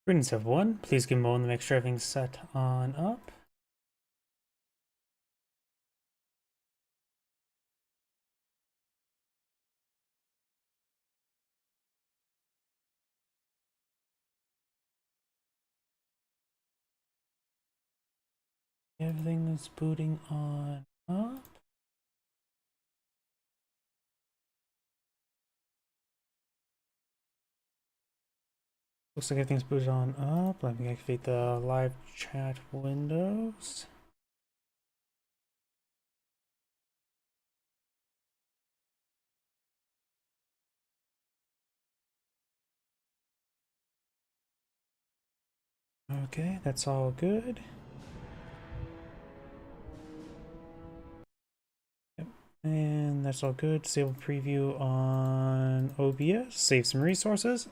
Greetings everyone, please give me a moment to make sure everything's set on up. Everything is booting on up. Looks like everything's booted on up. Let me activate the live chat windows. Okay, that's all good. Yep, and that's all good. Disable preview on OBS. Save some resources.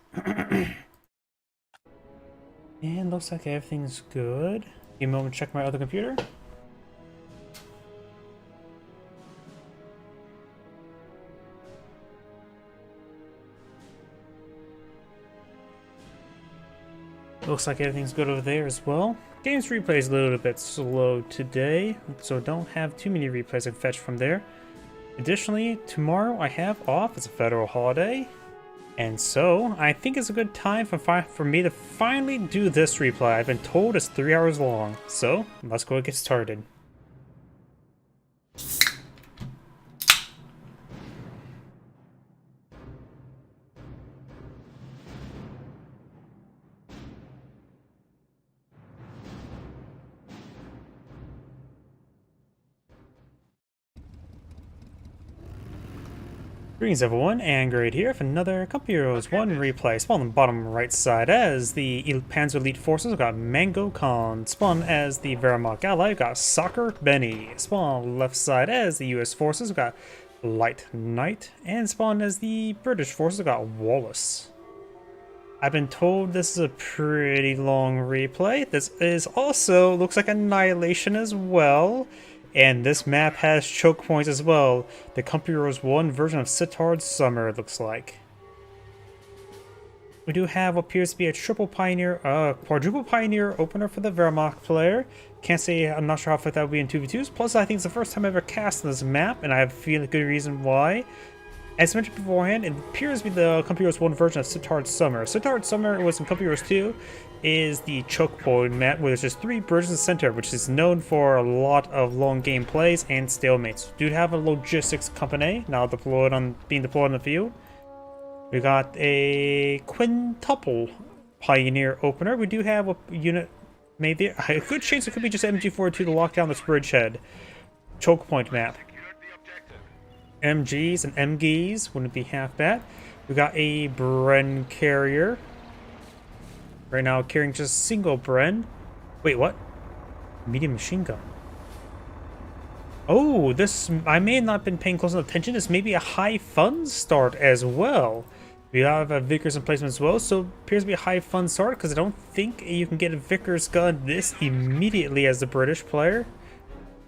And looks like everything's good. Give me a moment to check my other computer. Looks like everything's good over there as well. Games replay is a little bit slow today, so don't have too many replays I can fetch from there. Additionally, tomorrow I have off. It's a federal holiday, and so I think it's a good time for me to finally do this replay. I've been told it's 3 hours long, so let's go get started. Greetings everyone, and Grade here for another Company Heroes 1 replay. Spawn on the bottom right side as the Panzer Elite Forces, we've got Mango Khan. Spawn as the Wehrmacht Ally, we've got Soccer Benny. Spawn on the left side as the US Forces, we've got Light Knight. And spawn as the British Forces, we've got Wallace. I've been told this is a pretty long replay. This is also, looks like Annihilation as well. And this map has choke points as well. The Company Heroes 1 version of Sitard Summer, it looks like. We do have what appears to be a quadruple Pioneer opener for the Wehrmacht player. Can't say, I'm not sure how fit that would be in 2v2s. Plus, I think it's the first time I ever cast on this map, and I have a good reason why. As mentioned beforehand, it appears to be the Company Heroes 1 version of Sitard Summer. Sitard Summer was in Company Heroes 2, is the choke point map where there's just 3 bridges in the center, which is known for a lot of long game plays and stalemates. We do have a logistics company now being deployed on the field. We got a quintuple Pioneer opener. We do have a unit, maybe a good chance it could be just MG42 to lock down this bridgehead choke point map. MGs and MGs wouldn't be half bad. We got a Bren carrier. Right now carrying just a single Bren. Wait, what? Medium machine gun. Oh, this, I may have not been paying close enough attention. This may be a high fun start as well. We have a Vickers in placement as well, so appears to be a high fun start because I don't think you can get a Vickers gun this immediately as the British player.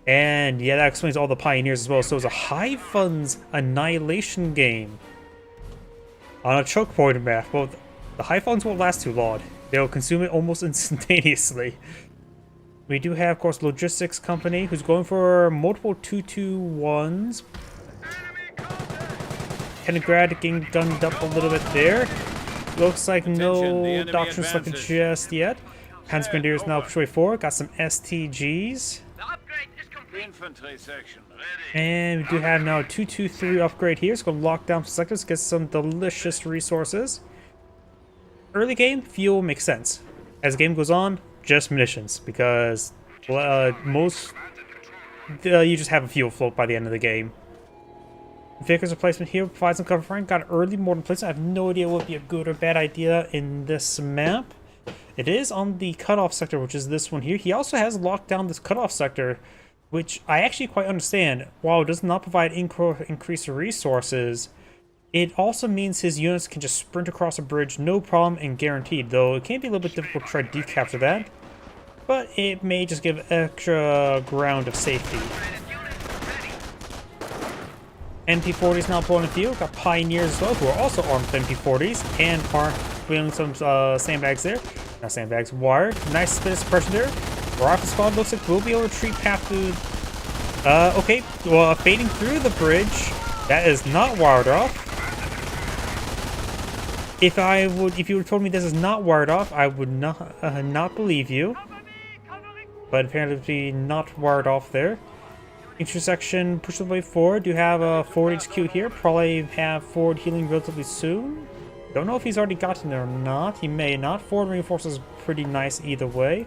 And yeah, that explains all the Pioneers as well. So it's a high funds Annihilation game on a choke point map. Well, the high funds won't last too long. They'll consume it almost instantaneously. We do have, of course, Logistics Company, who's going for multiple 221s. Kenigrad getting gunned up a little bit there. Looks like no doctrine selected just yet. Panzer Grenadiers now push way forward. Got some STGs. Infantry section ready. And we do have now a 223 upgrade here. So go lock down some sectors, get some delicious resources. Early game, fuel makes sense. As the game goes on, just munitions, because you just have a fuel float by the end of the game. Vickers replacement here provides some cover fire. Got an early mortar placement. I have no idea what would be a good or bad idea in this map. It is on the cutoff sector, which is this one here. He also has locked down this cutoff sector, which I actually quite understand. While it does not provide increased resources, it also means his units can just sprint across a bridge, no problem and guaranteed, though it can be a little bit difficult to try to decapture that. But it may just give extra ground of safety. MP40s now pulling the field. Got Pioneers as well, who are also armed with MP40s and are wheeling some sandbags there. Now sandbags wired. Nice bit of suppression there. Rocket squad looks like we'll be able to retreat path to. Okay. Well, fading through the bridge. That is not wired off. If you would told me this is not wired off, I would not believe you. But apparently not wired off there. Intersection, push the way forward. Do have a forward HQ here. Probably have forward healing relatively soon. Don't know if he's already gotten there or not. He may not. Forward reinforces pretty nice either way.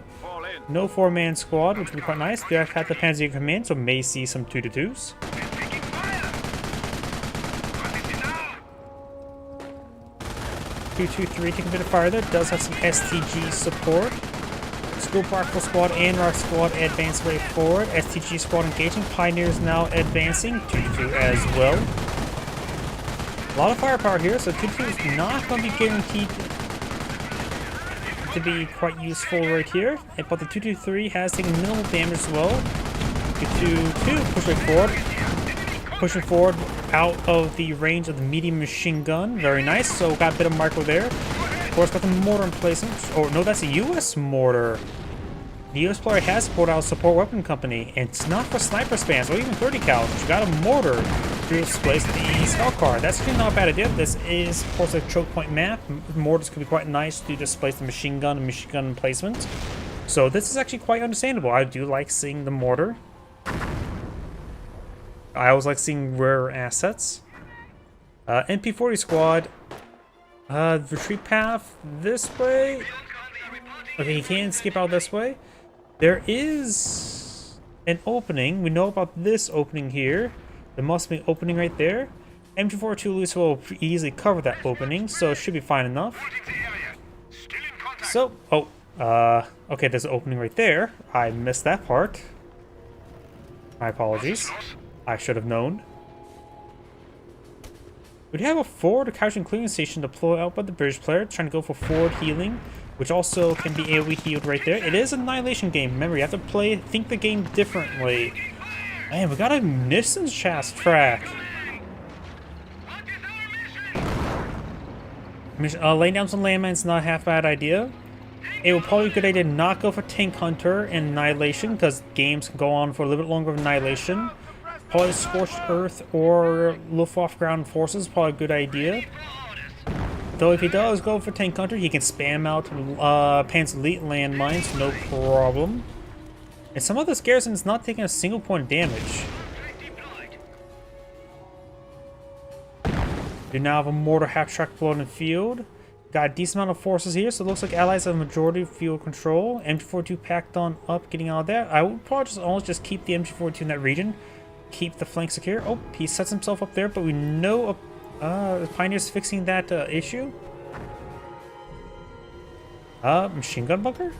No 4-man squad, which would be quite nice. Do have had the Panzer Command, so may see some 2-2s. 2-2-3 taking a bit of fire there. Does have some STG support. School Rifle Squad and Rock Squad advance way forward. STG Squad engaging. Pioneers now advancing. 2-2 as well. A lot of firepower here, so 2-2 is not going to be guaranteed to be quite useful right here. But the 2-2-3 has taken minimal damage as well. 2-2-2 push way forward. Pushing forward out of the range of the medium machine gun. Very nice. So got a bit of micro there. Of course, got the mortar in place. Oh, no, that's a U.S. mortar. The U.S. player has brought out Support Weapon Company, and it's not for sniper spans or even 30 cal. You got a mortar to displace the Scout car. That's actually not a bad idea. This is, of course, a choke point map. Mortars could be quite nice to displace the machine gun and machine gun emplacement. So this is actually quite understandable. I do like seeing the mortar. I always like seeing rare assets. MP40 squad. Retreat path this way. Okay, he can skip out this way. There is an opening. We know about this opening here. There must be an opening right there. MG42 Luis will easily cover that opening, so it should be fine enough. So, okay, there's an opening right there. I missed that part. My apologies. I should have known. We do have a forward crouching clearing station deployed out by the British player, trying to go for forward healing, which also can be AoE healed right there. It is an Annihilation game. Remember, you have to think the game differently. Man, we got a munitions chest track. Laying down some landmines, not half bad idea. It would probably be a good idea to not go for Tank Hunter and Annihilation, because games can go on for a little bit longer with Annihilation. Probably Scorched Earth or Luftwaffe Ground Forces, probably a good idea. Though if he does go for Tank Hunter, he can spam out Panzer Elite landmines, no problem. And some of this garrison is not taking a single point of damage. We now have a mortar half-track floating in the field. Got a decent amount of forces here, so it looks like allies have a majority of field control. MG42 packed on up, getting out of there. I would probably almost just keep the MG42 in that region. Keep the flank secure. Oh, he sets himself up there, but we know Pioneer's fixing that issue. Machine gun bunker?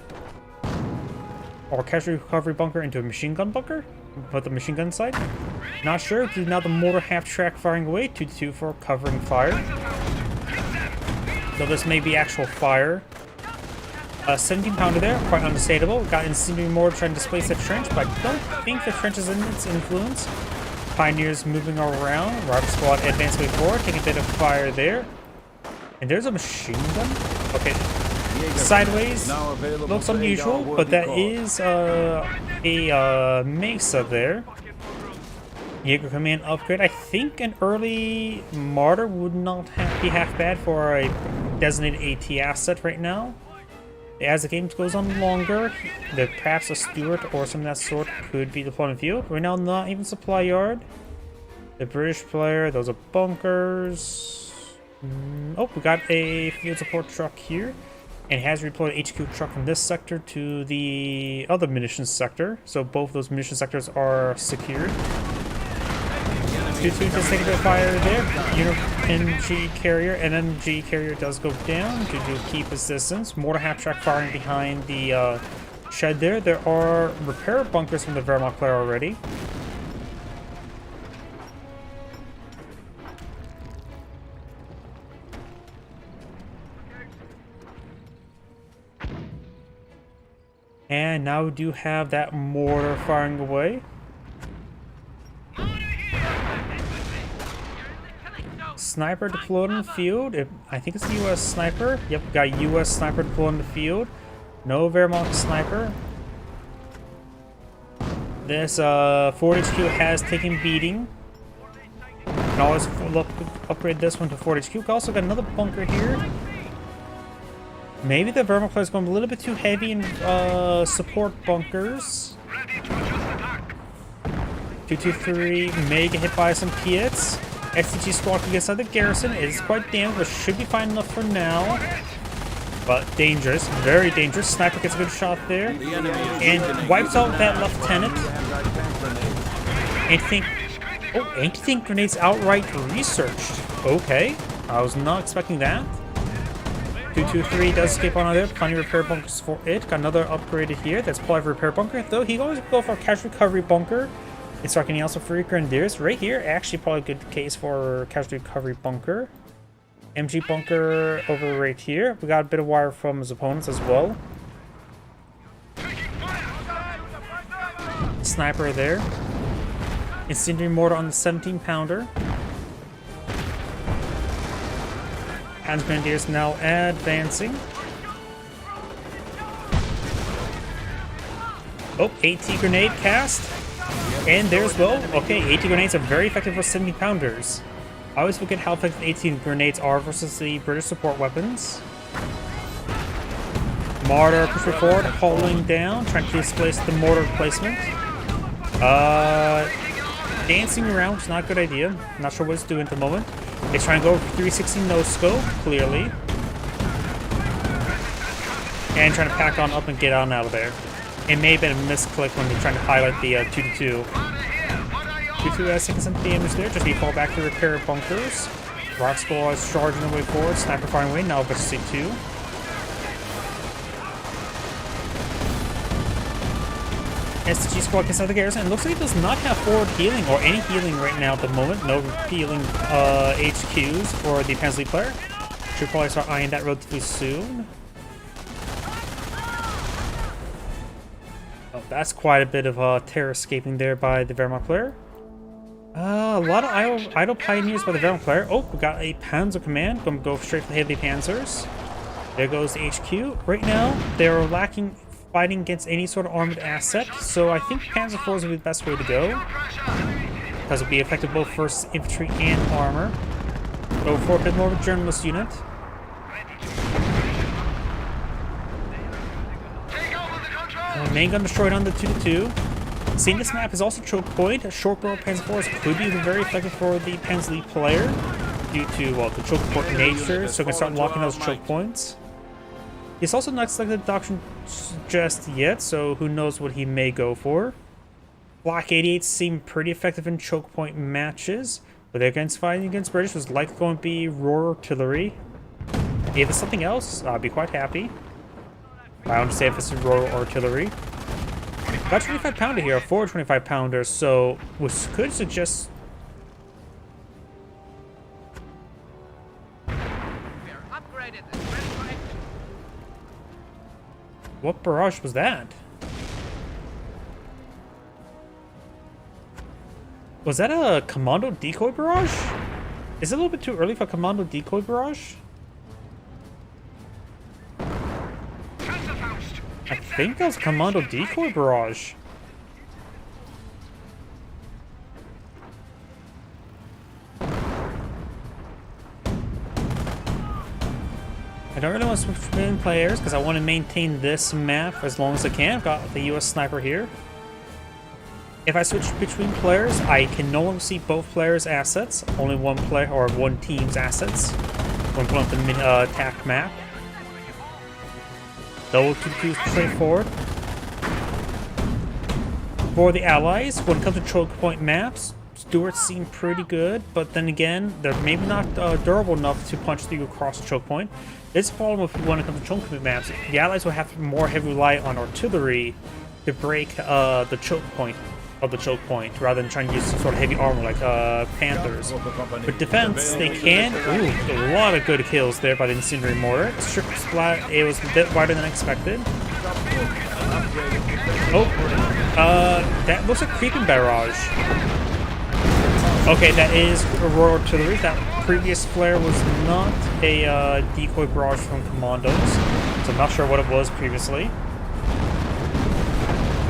Or casualty recovery bunker into a machine gun bunker? Put the machine gun inside? Not sure. Now the mortar half-track firing away. 2-2 for covering fire. So this may be actual fire. 17-pounder there, quite understandable. Got incendiary mortar trying to displace the trench, but I don't think the trench is in its influence. Pioneers moving around. Rocket squad advance way forward, taking a bit of fire there. And there's a machine gun. Okay, sideways looks unusual, but that is a Mesa there. Jaeger Command upgrade. I think an early Martyr would not be half bad for a designated AT asset right now. As the game goes on longer, perhaps a Stuart or some of that sort could be deployed in the field. Right now, not even supply yard. The British player, those are bunkers. Oh, we got a field support truck here. And has redeployed an HQ truck from this sector to the other munitions sector. So both those munitions sectors are secured. 2-2 does take a bit of fire there. NG carrier, and NG carrier does go down to keep his distance. Mortar half-track firing behind the shed there. There are repair bunkers from the Wehrmacht player already. And now we do have that mortar firing away. Sniper deployed in the field. I think it's a U.S. sniper. Yep, got a U.S. sniper deployed in the field. No Wehrmacht sniper. This Fort HQ has taken beating. Can always upgrade this one to Fort HQ. We also got another bunker here. Maybe the Wehrmacht player is going a little bit too heavy in support bunkers. 223 may get hit by some Piets. STG squad can get inside the garrison. It is quite damaged, but should be fine enough for now. But dangerous, very dangerous. Sniper gets a good shot there. And wipes out that lieutenant. Anti-tank grenades outright researched. Okay, I was not expecting that. 223 does escape on there. Plenty of repair bunkers for it. Got another upgraded here. That's probably a repair bunker. Though he always go for a casualty recovery bunker. And start getting also free grenadiers. Right here, actually probably a good case for casualty recovery bunker. MG bunker over right here. We got a bit of wire from his opponents as well. Sniper there. Incendiary mortar on the 17-pounder. Hands grenadiers now advancing. Oh, AT grenade cast. And there's, well, okay, AT grenades are very effective for 70-pounders. I always forget how effective 18 grenades are versus the British support weapons. Mortar pushing forward, holding down, trying to displace the mortar replacement. Dancing around, which is not a good idea. Not sure what it's doing at the moment. It's trying to go 360 no scope, clearly. And trying to pack on up and get on out of there. It may have been a misclick when they're trying to highlight the 2-2. 2-2 has taken some damage there, just need to fall back to repair bunkers. Rock Squall is charging the way forward, sniper firing away, now versus C2. STG squad gets out of the garrison, and looks like it does not have forward healing or any healing right now at the moment. No healing HQs for the Panzer League player. Should probably start eyeing that relatively soon. Oh, that's quite a bit of terror escaping there by the Wehrmacht player. A lot of idle pioneers by the Wehrmacht player. Oh, we got a Panzer command. Gonna go straight for the heavy panzers. There goes the HQ. Right now, they're lacking fighting against any sort of armored asset, so I think Panzer IVs will be the best way to go. Because it'll be effective both for infantry and armor. Go for a bit more of a journalist unit. Main gun destroyed on the 2-2. Seeing this map is also choke point. Short barrel Panzer IVs could be very effective for the Panzer League player due to, well, the choke point nature, so we can start locking those choke points. He's also not selected doctrine just yet, so who knows what he may go for. Black 88 seem pretty effective in choke point matches, but against fighting against British was likely going to be Royal Artillery. If it's something else, I'd be quite happy. I understand if it's Royal Artillery. Got 25-pounder here, 4 25-pounders, so which could suggest. What barrage was that? Was that a commando decoy barrage? Is it a little bit too early for a commando decoy barrage? I think that was a commando decoy barrage. I don't really want to switch between players because I want to maintain this map as long as I can. I've got the US sniper here. If I switch between players, I can no longer see both players' assets. Only one player or one team's assets when pulling up the attack map. Double 2-2 straightforward. For the allies, when it comes to choke point maps, Stuarts seem pretty good, but then again, they're maybe not durable enough to punch through across the choke point. This problem with when it comes to choke point maps, the allies will have more heavy rely on artillery to break the choke point of the choke point, rather than trying to use some sort of heavy armor like Panthers. With defense, they can. Ooh, a lot of good kills there by the incendiary mortar. Strip splat. It was a bit wider than expected. Oh, that looks like creeping barrage. Okay, that is Royal Artillery. That previous flare was not a decoy barrage from commandos, so I'm not sure what it was previously.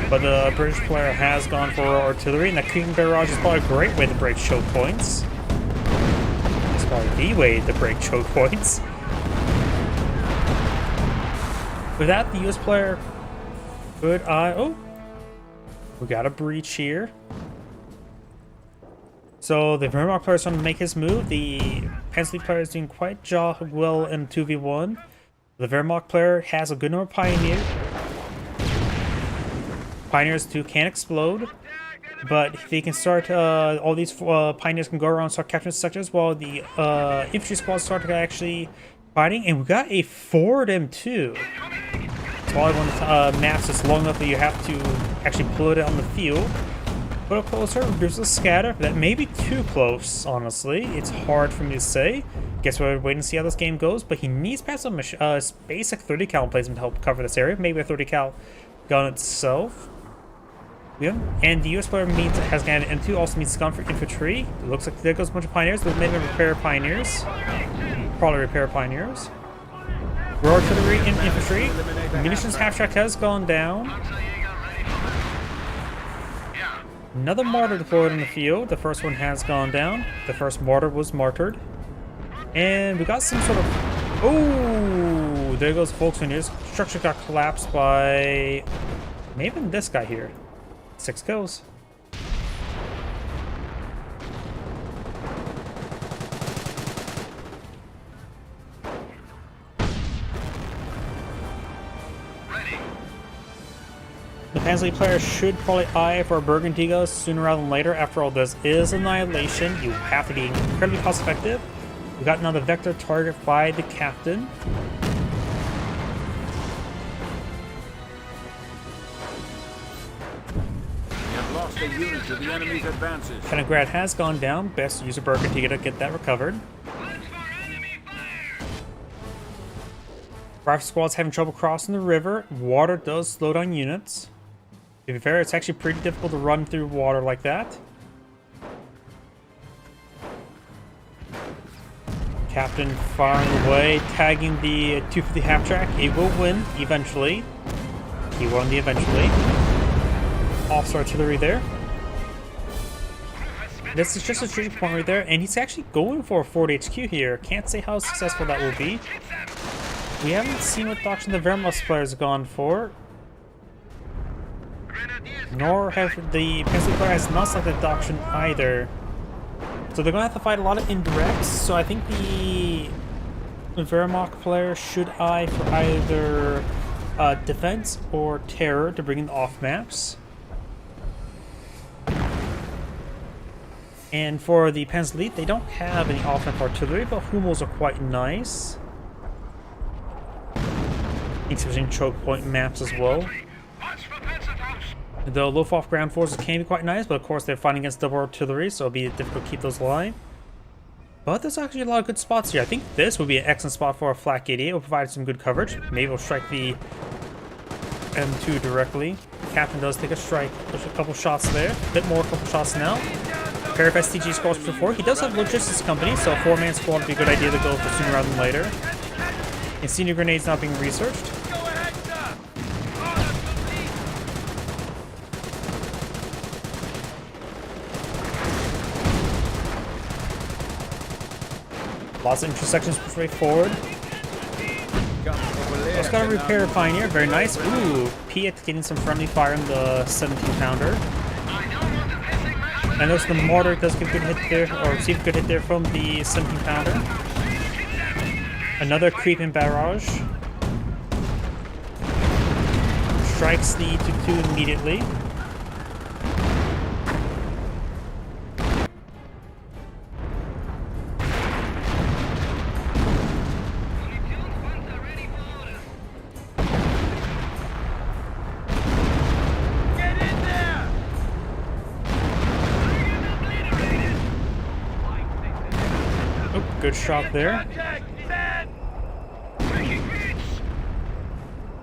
But the British player has gone for artillery, and that creeping barrage is probably a great way to break choke points. It's probably the way to break choke points. With that, the US player could oh, we got a breach here. So the Wehrmacht player is trying to make his move. The Pensley player is doing quite well in 2v1. The Wehrmacht player has a good number of Pioneers too can explode, but if they can start, all these Pioneers can go around and start capturing sectors while the infantry squads start actually fighting. And we got a forward M2. So all I want maps is long enough that you have to actually pull it on the field. Put it closer, reduce the scatter. That may be too close, honestly. It's hard for me to say. Guess we're waiting to see how this game goes, but he needs perhaps a basic 30 cal placement to help cover this area. Maybe a 30 cal gun itself. Yeah. And the US player has got an M2, also needs gun for infantry. It looks like there goes a bunch of Pioneers, but maybe repair Pioneers. Probably repair Pioneers. Raw artillery and infantry. Munitions half-track has gone down. Another mortar deployed in the field. The first one has gone down. The first mortar was martyred. And we got some sort of... Oh! There goes Volkswagen. Structure got collapsed by... maybe this guy here. 6 kills. The Pansley player should probably eye for Burgundigo sooner rather than later. After all, this is Annihilation. You have to be incredibly cost effective. We got another vector target by the captain. Lost a unit of the enemy's advances. Petrograd has gone down. Best use a Burgundigo to get that recovered. Rifle squad's having trouble crossing the river. Water does slow down units. To be fair, it's actually pretty difficult to run through water like that. Captain firing away, tagging the 250 half-track. It will win eventually. He won the eventually. Officer artillery there. This is just a trigger point right there, and he's actually going for a forward HQ here. Can't say how successful that will be. We haven't seen what doctrine the Wehrmacht players have gone for. Nor have the Pensley player has not selected doctrine either. So they're going to have to fight a lot of indirects. So I think the Wehrmacht player should eye for either defense or terror to bring in the off maps. And for the Pensley, they don't have any off-map artillery, but Hummels are quite nice. Using choke point maps as well. The low-off ground forces can be quite nice, but of course they're fighting against double artillery, so it'll be difficult to keep those alive. But there's actually a lot of good spots here. I think this would be an excellent spot for a Flak 88. It will provide some good coverage. Maybe we'll strike the M2 directly. Captain does take a strike. There's a couple shots there. A bit more, a couple shots now. Pair of STG squads before. He does have logistics company, so a 4-man squad would be a good idea to go for sooner rather than later. Incendiary grenades not being researched. Lots of intersections push way forward. Just got a repair Pioneer, very nice. Ooh, Piet getting some friendly fire in the 17-pounder. And notice the mortar does get a good hit there, or receive a good hit there from the 17-pounder. Another creeping barrage. Strikes the 2-2 immediately. Good shot there.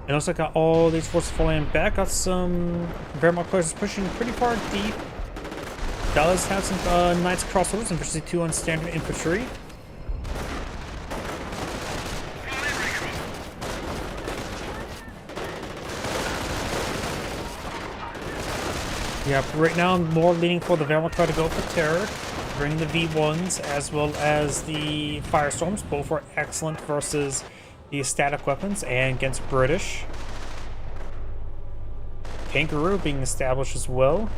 It looks like got all these forces falling back. Got some Wehrmacht players pushing pretty far deep. Does have some Knights crossovers, and 2 on standard infantry. Yep, right now I'm more leaning for the Wehrmacht to go for terror. Bring the V1s as well as the Firestorms. Both are excellent versus the static weapons and against British. Kangaroo being established as well.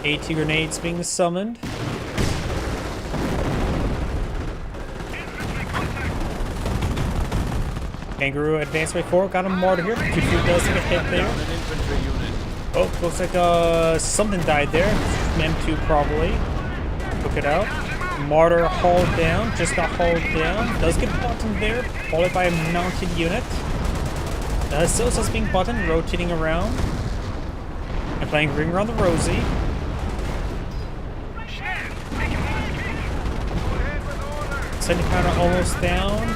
AT grenades being summoned. Kangaroo advanced way forward. Got a mortar here. 2-2 does take a hit there. Down an infantry unit. Oh, looks like something died there. M2 probably. Took it out. Mortar hauled down. Just got hauled down. Does get buttoned there. Followed by a mounted unit. Still says being buttoned. Rotating around. And playing Ring Around the Rosie. Sending powder almost down.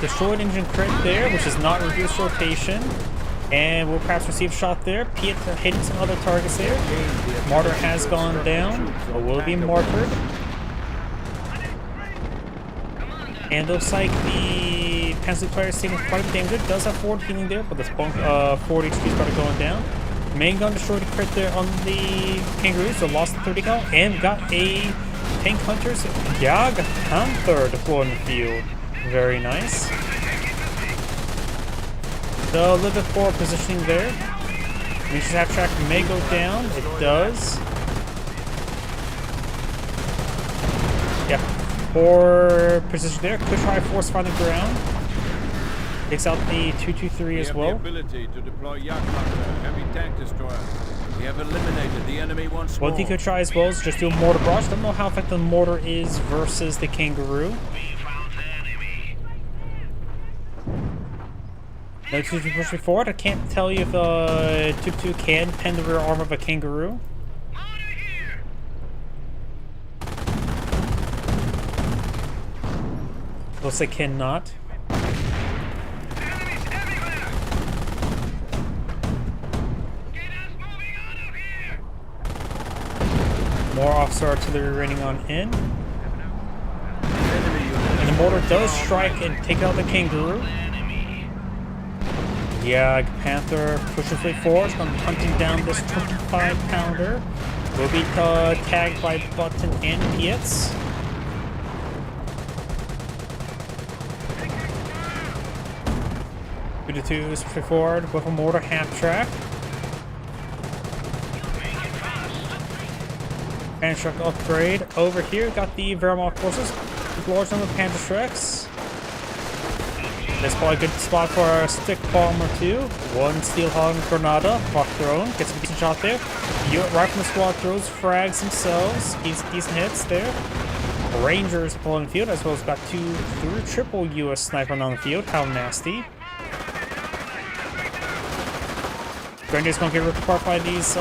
Destroyed engine crit there, which is not reduced rotation. And will perhaps receive shot there. Piet hitting some other targets there. Martyr has gone down, or will be martyred. And looks like the Pencil player is taking quite a bit of damage. It does have forward healing there, but this bunk 40 HP started going down. Main gun destroyed a crit there on the Kangaroo, so lost the 30 cal, and got a Tank Hunter's Jagdpanther deployed in the field. Very nice. So a little bit forward positioning there. Nature's half track may go down. It does. Yep. Poor position there. Could try force find the ground. Takes out the 223 as well. We have the ability to deploy Jagdpanther, heavy tank destroyer. We have eliminated the enemy once more. What he could try as well is just do a mortar barrage. Don't know how effective the mortar is versus the Kangaroo. No 2-2 pushing forward. I can't tell you if 2-2 can pen the rear arm of a Kangaroo. Looks like cannot. More officer artillery raining on in. And the mortar does strike and take out the Kangaroo. Yeah, Panther pushes way forward. It's going to be hunting down this 25-pounder. Will be tagged by Button and Pietz. Two to two is pushing forward with a mortar half track. Panzerschreck upgrade over here. Got the Wehrmacht forces. Large number of Panzerschrecks. That's probably a good spot for a stick bomb or two. One Steelhog Granada, rock thrown, gets a decent shot there. Right from the squad throws, frags themselves, decent hits there. Rangers pulling the field, as well as got triple US sniper on the field. How nasty. Grenadiers gonna get ripped apart by these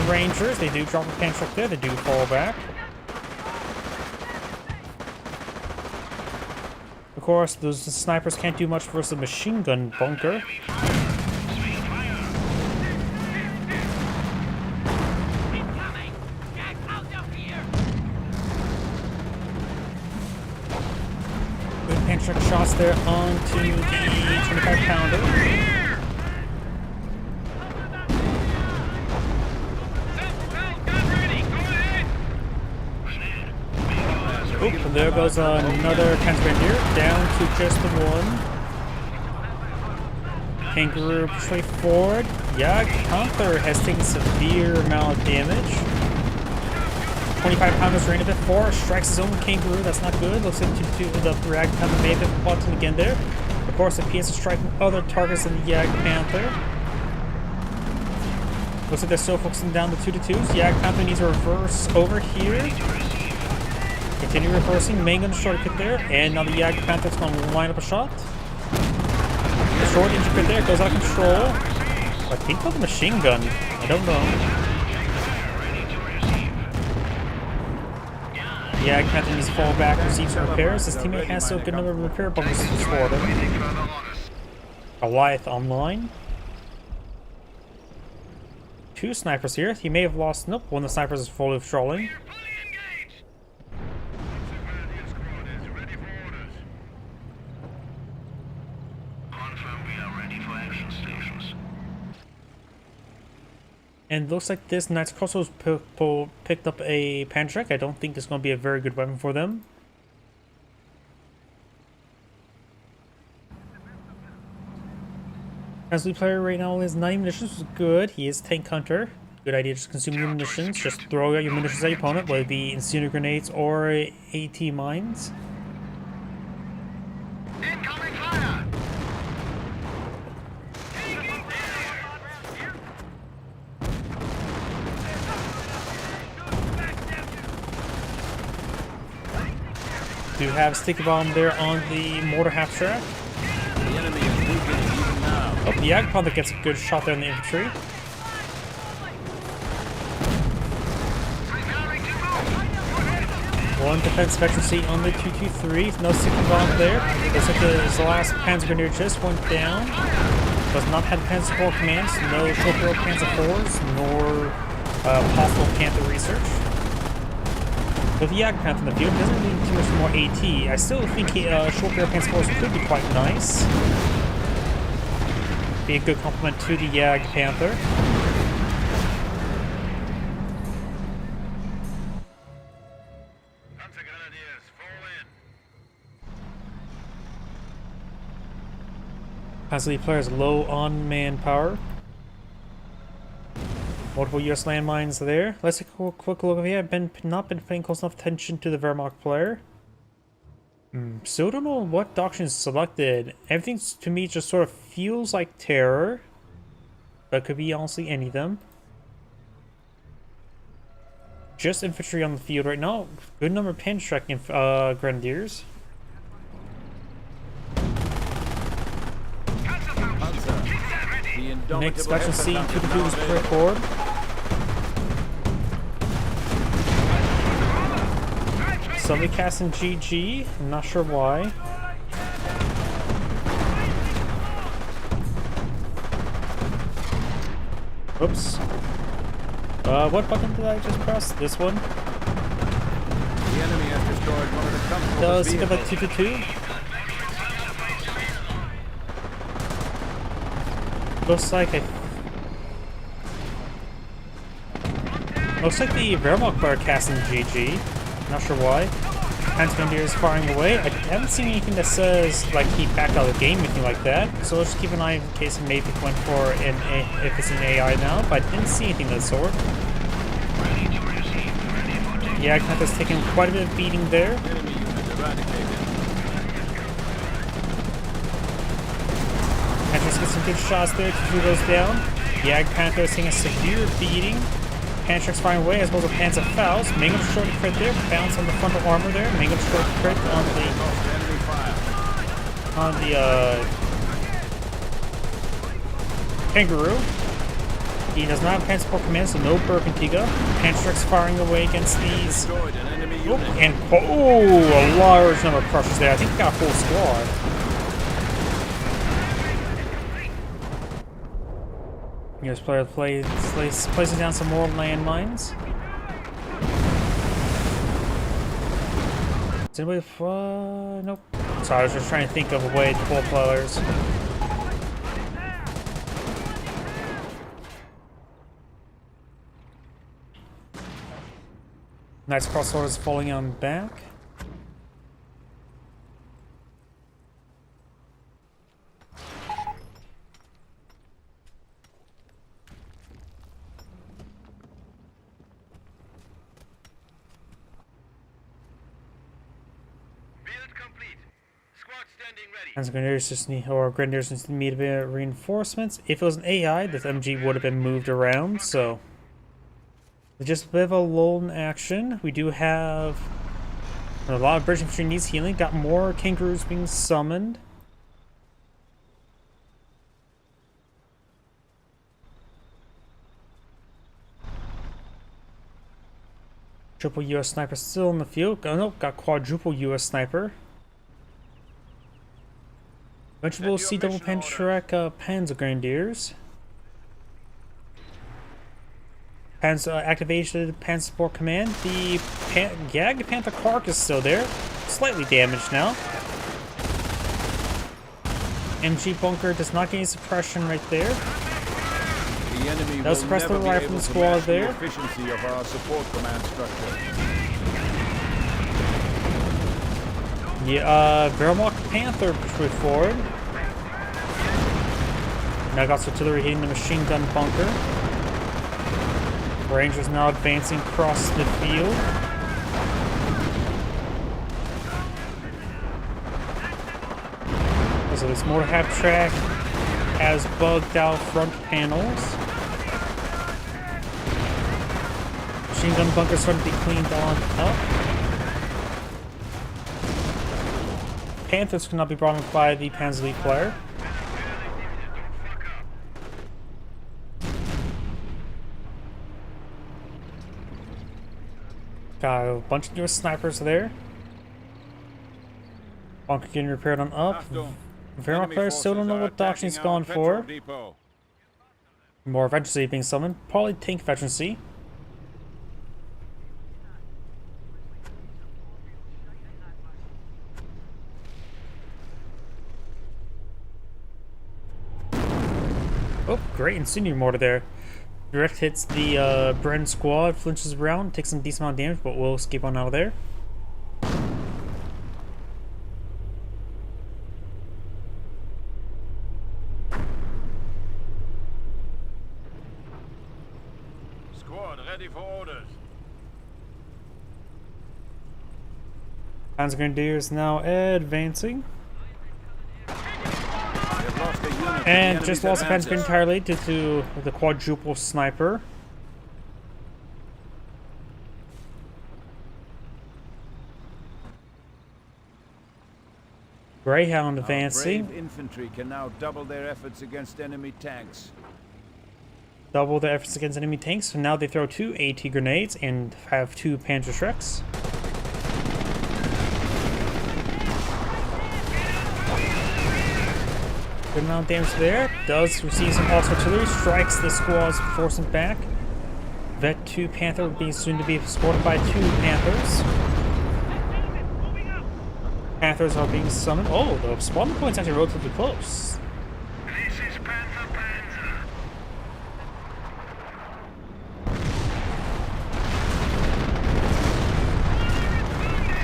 Rangers. They do drop a Panzerschreck there, they do fall back. Of course, those snipers can't do much versus a machine gun bunker. Good Panzerschreck shots there onto the 25-pounder. Oop, and there goes another Panzergrenadier, down to just the one. Kangaroo push way forward. Jagdpanther has taken severe amount of damage. 25-pounders ran a bit forward, strikes his own Kangaroo, that's not good. Looks like the Jagdpanther may have been button again there. Of course, the PS is striking other targets than the Jagdpanther. Looks like they're still focusing down the 2-2s. Jagdpanther needs a reverse over here. Continue reversing, main gun destroyed pit there, and now the Jagdpanther's going to line up a shot. The short engine pit there goes out of control. I think with the machine gun, I don't know. Yeah, Panther needs to fall back, receive some repairs. His teammate has still a good number of repair bunkers to support him. Goliath online. 2 snipers here. He may have lost. Nope, one of the snipers is fully patrolling. And looks like this Knight's Crossbows picked up a Pantrek. I don't think this is going to be a very good weapon for them. As we play right now, his 90 munitions is good. He is Tank Hunter. Good idea, just consume your munitions. Just throw out your munitions at your opponent, whether it be incendiary grenades or AT mines. Incoming fire! Do have sticky bomb there on the mortar half track. The enemy is weakening even now. Oh, the Ag Panther gets a good shot there in the infantry. One defense veterancy on the 223. No sticky bomb there. Looks like his last Panzer Grenadier just went down. Does not have Panzer IV commands. No short barrel Panzer IVs, nor possible Panther research. With the Ag Panther in the field, doesn't need too much more AT. I still think short barrel Panzer IVs could be quite nice. Be a good complement to the Yag Panther. Panzer Grenadiers, fall in. Constantly players low on manpower. Multiple US landmines there. Let's take a quick look. I've not been paying close enough attention to the Wehrmacht player. Still don't know what doctrine is selected. Everything to me just sort of feels like terror. But could be honestly any of them. Just infantry on the field right now. Good number of Pantrek Grenadiers. Next special C to the Goose Crit Board. Somebody casting GG. I'm not sure why. Oops. What button did I just press? This one? The enemy has destroyed one of the comfortable Does he vehicles. got like 222? Looks like the Wehrmacht player casting GG. Not sure why. Panzer is firing away. I haven't seen anything that says like he backed out of the game, anything like that. So let's keep an eye in case he maybe went for if it's an AI now. But I didn't see anything of the sort. Yeah, Panther's taking quite a bit of beating there. Enemy unit eradicated. Panthers get some good shots there. Two goes down. Yag Panther is taking a severe beating. Pantrek's firing away as well as a Panzer Faust. Mangum short crit there. Bounce on the frontal armor there. Mangum short crit on the Enemy fire. Kangaroo. He does not have Panzer IV command, so no Berkantiga. Pantrek's firing away against these. Destroyed an enemy Oh, unit. and a large number of crushers there. I think he got a full squad. Here's player places down some more landmines. Is anybody? Nope. Sorry, I was just trying to think of a way to pull players. Nice crossovers falling on back. Build complete. Squad standing ready. And Grenadiers just need, or Grenadiers just need a bit of reinforcements. If it was an AI, this MG would have been moved around, so. Just a bit of a lull in action. We do have a lot of British infantry needs healing. Got more kangaroos being summoned. Triple US sniper still in the field. Oh, nope, got quadruple US sniper. Eventually we'll see double Panzerschreck Panzer Grenadiers. Activated Panzer Support Command. The Gag Panther Quark is still there. Slightly damaged now. MG Bunker does not get any suppression right there. The enemy Does will suppress the never be rifle able to squad match the there. efficiency of our support command structure. Yeah, Wehrmacht Panther pushed forward. Now got artillery hitting the machine gun bunker. Rangers now advancing across the field. So this mortar half track has bugged out front panels. Machine gun bunker starting to be cleaned on up. Panthers cannot be brought up by the Panzer League player. Got a bunch of new snipers there. Bunker getting repaired on up. Wehrmacht players still don't know what doctrine's gone for. More veterancy being summoned. Probably tank veterancy. Oh, great incendiary mortar there. Direct hits the Bren squad, flinches around, takes some decent amount of damage, but will escape on out of there. Squad ready for orders. Panzer Grenadiers now advancing. And just lost the Panzer Grenadier entirely due to the quadruple sniper. Greyhound advancing. Brave infantry can now double their efforts against enemy tanks. Double their efforts against enemy tanks. So now they throw 2 AT grenades and have 2 Panzerschrecks. Good amount of damage there. Does receive some pulse artillery. Strikes the squads, forcing back. Vet 2 Panther being soon to be supported by 2 Panthers. Panthers are being summoned. Oh, the spawning point's actually relatively close. This is Panzer.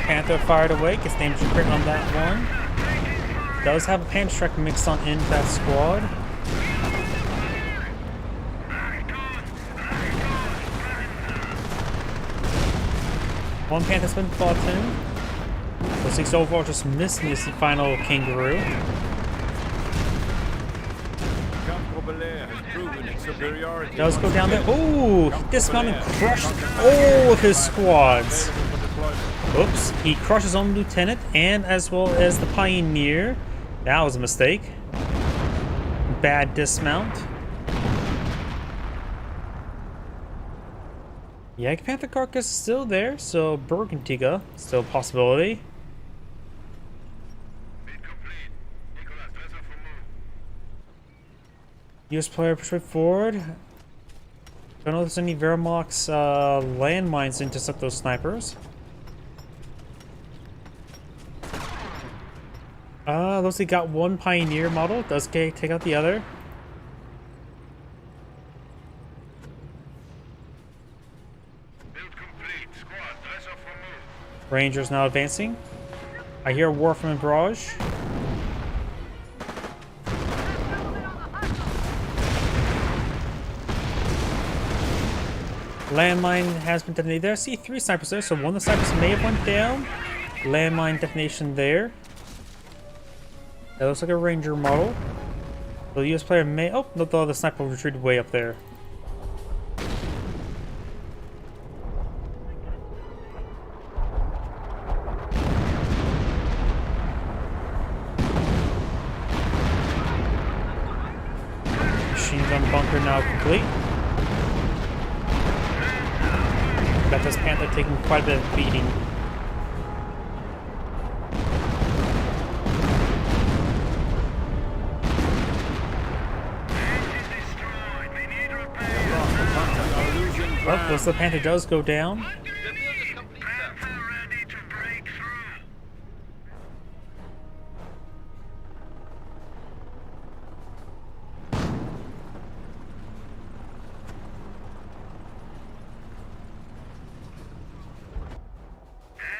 Panther fired away. Gets damage crit on that one. Does have a Panzerschreck mixed on into that squad. One Panther's been fought in. So 6 overall just missed this final Kangaroo. Does go down there. Oh, he dismounted and crushed all of his squads. Oops, he crushed his own lieutenant and as well as the pioneer. That was a mistake. Bad dismount. Jagd Panther carcass is still there, so Bergantiga still a possibility. US player push forward. Don't know if there's any Wehrmacht's landmines to intercept those snipers. Looks like got one Pioneer model. Does take out the other. Build complete. Squad, dress up for move. Rangers now advancing. I hear a war from a barrage. Landmine has been detonated there. I see 3 snipers there, so one of the snipers may have went down. Landmine detonation there. That looks like a Ranger model. The US player may... Oh, no, the sniper retreated way up there. Machine gun bunker now complete. Got this Panther taking quite a bit of beating. Engine destroyed. We need repairs. Are losing Oh, ground. plus the Panther does go down. Panther ready to break through.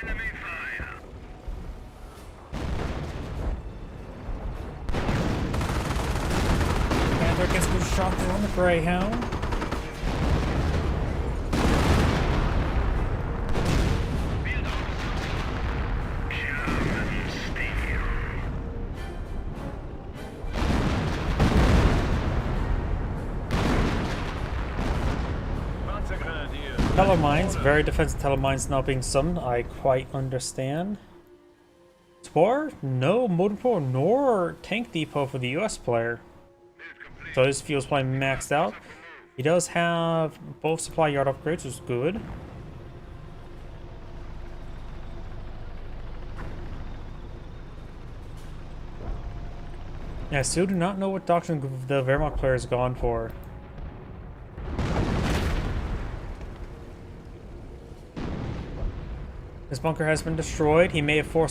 Enemy fire. Panther gets good shot there on the Greyhound. German steel. Panzergrenadier. Telemines, very defensive telemines not being summoned, I quite understand. Spore, no motor depot nor tank depot for the US player. So his fuel supply maxed out. He does have both supply yard upgrades, which is good. Yeah, I still do not know what doctrine the Wehrmacht player has gone for. His bunker has been destroyed. He may have forced